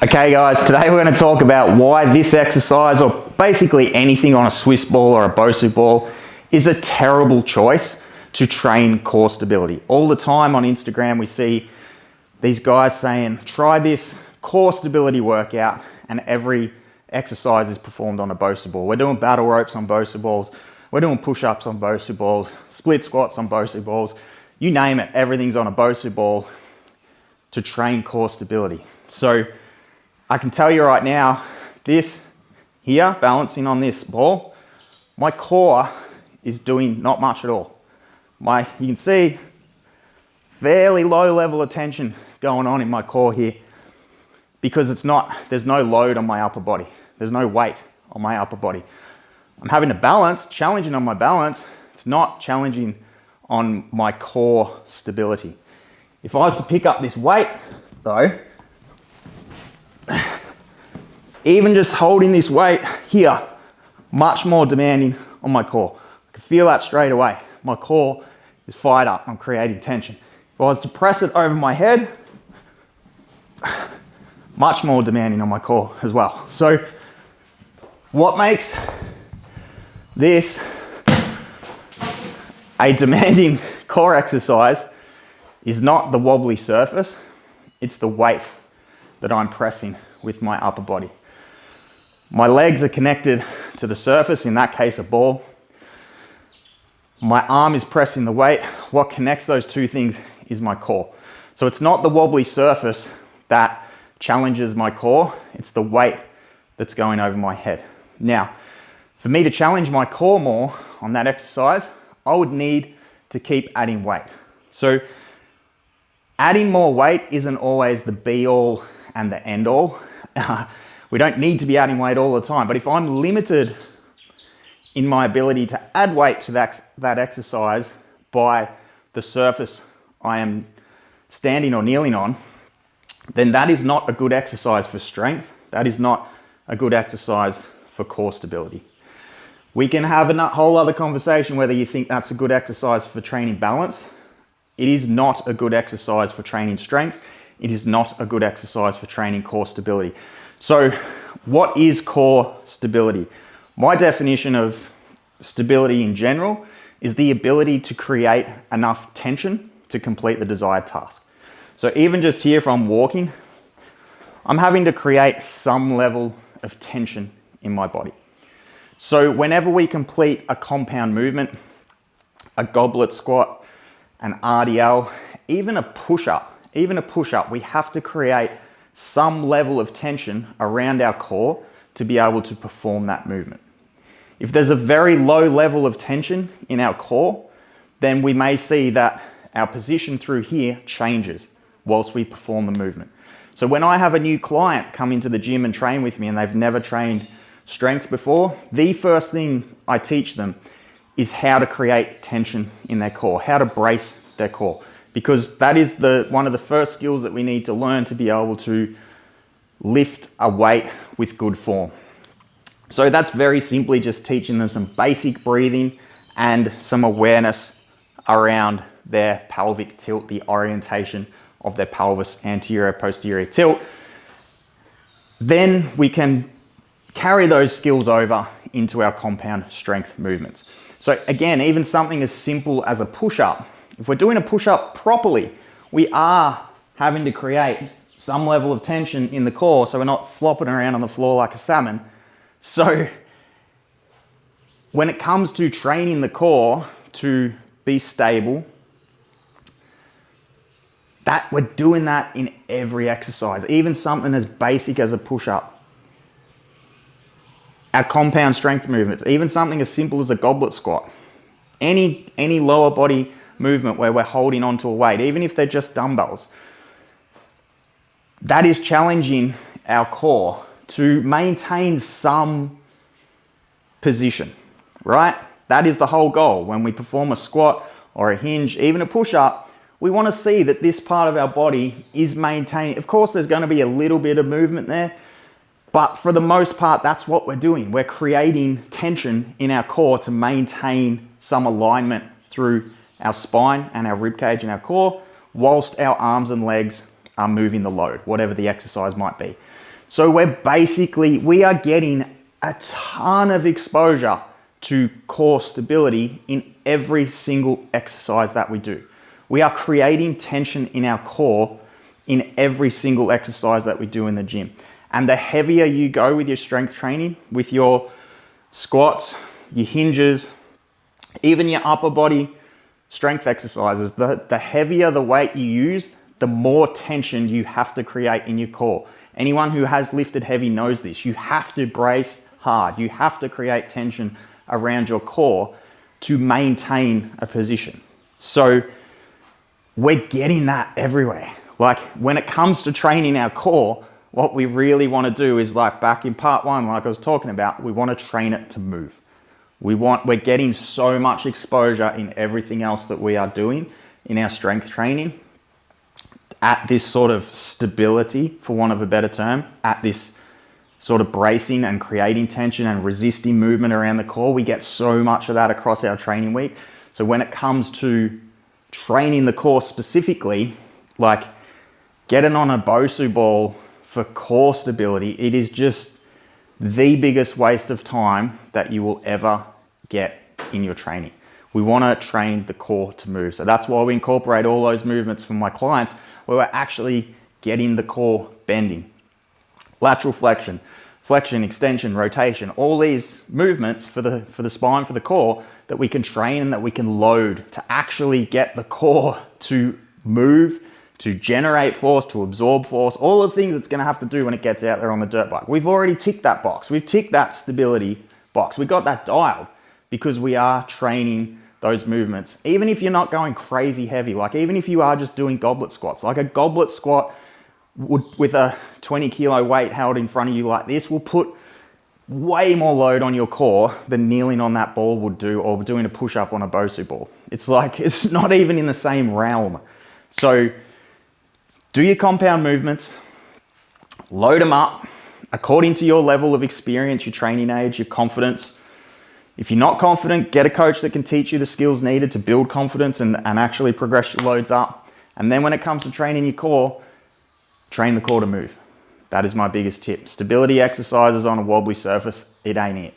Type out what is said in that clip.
Okay guys, today we're going to talk about why this exercise, or basically anything on a Swiss ball or a Bosu ball, is a terrible choice to train core stability. All the time on Instagram we see these guys saying, try this core stability workout, and every exercise is performed on a Bosu ball. We're doing battle ropes on Bosu balls, we're doing push-ups on Bosu balls, split squats on Bosu balls, you name it, everything's on a Bosu ball to train core stability. So I can tell you right now, this here, balancing on this ball, my core is doing not much at all. You can see fairly low level of tension going on in my core here because there's no load on my upper body. There's no weight on my upper body. I'm having to balance, challenging on my balance. It's not challenging on my core stability. If I was to pick up this weight though, even just holding this weight here, much more demanding on my core. I can feel that straight away. My core is fired up, I'm creating tension. If I was to press it over my head, much more demanding on my core as well. So what makes this a demanding core exercise is not the wobbly surface, it's the weight that I'm pressing with my upper body. My legs are connected to the surface, in that case a ball. My arm is pressing the weight. What connects those two things is my core. So it's not the wobbly surface that challenges my core, it's the weight that's going over my head. Now, for me to challenge my core more on that exercise, I would need to keep adding weight. So adding more weight isn't always the be all and the end all. We don't need to be adding weight all the time, but if I'm limited in my ability to add weight to that exercise by the surface I am standing or kneeling on, then that is not a good exercise for strength. That is not a good exercise for core stability. We can have a whole other conversation whether you think that's a good exercise for training balance. It is not a good exercise for training strength. It is not a good exercise for training core stability. So what is core stability? My definition of stability in general is the ability to create enough tension to complete the desired task. So even just here, if I'm walking, I'm having to create some level of tension in my body. So whenever we complete a compound movement, a goblet squat, an RDL, even a push-up, we have to create some level of tension around our core to be able to perform that movement. If there's a very low level of tension in our core, then we may see that our position through here changes whilst we perform the movement. So when I have a new client come into the gym and train with me and they've never trained strength before, the first thing I teach them is how to create tension in their core, how to brace their core, because that is one of the first skills that we need to learn to be able to lift a weight with good form. So that's very simply just teaching them some basic breathing and some awareness around their pelvic tilt, the orientation of their pelvis, anterior, posterior tilt. Then we can carry those skills over into our compound strength movements. So again, even something as simple as a push-up, if we're doing a push-up properly, we are having to create some level of tension in the core so we're not flopping around on the floor like a salmon. So when it comes to training the core to be stable, we're doing that in every exercise, even something as basic as a push-up. Our compound strength movements, even something as simple as a goblet squat, any lower body movement where we're holding onto a weight, even if they're just dumbbells, that is challenging our core to maintain some position, right? That is the whole goal. When we perform a squat or a hinge, even a push-up, we want to see that this part of our body is maintaining. Of course, there's going to be a little bit of movement there, but for the most part, that's what we're doing. We're creating tension in our core to maintain some alignment through our spine and our rib cage and our core, whilst our arms and legs are moving the load, whatever the exercise might be. So we are getting a ton of exposure to core stability in every single exercise that we do. We are creating tension in our core in every single exercise that we do in the gym. And the heavier you go with your strength training, with your squats, your hinges, even your upper body strength exercises, the heavier the weight you use, the more tension you have to create in your core. Anyone who has lifted heavy knows this. You have to brace hard. You have to create tension around your core to maintain a position. So we're getting that everywhere. Like when it comes to training our core, what we really want to do is, like back in part one, like I was talking about, we want to train it to move. We're getting so much exposure in everything else that we are doing in our strength training at this sort of stability, for want of a better term, at this sort of bracing and creating tension and resisting movement around the core. We get so much of that across our training week. So when it comes to training the core specifically, like getting on a BOSU ball for core stability, it is just the biggest waste of time that you will ever get in your training. We want to train the core to move. So that's why we incorporate all those movements from my clients where we're actually getting the core bending. Lateral flexion, extension, rotation, all these movements for the spine, for the core, that we can train and that we can load to actually get the core to move, to generate force, to absorb force, all the things it's going to have to do when it gets out there on the dirt bike. We've already ticked that box. We've ticked that stability box. We got that dialed because we are training those movements. Even if you're not going crazy heavy, like even if you are just doing goblet squats, like a goblet squat with a 20 kilo weight held in front of you like this will put way more load on your core than kneeling on that ball would do, or doing a push-up on a BOSU ball. It's like, it's not even in the same realm. So do your compound movements, load them up according to your level of experience, your training age, your confidence. If you're not confident, get a coach that can teach you the skills needed to build confidence and actually progress your loads up. And then when it comes to training your core, train the core to move. That is my biggest tip. Stability exercises on a wobbly surface, it ain't it.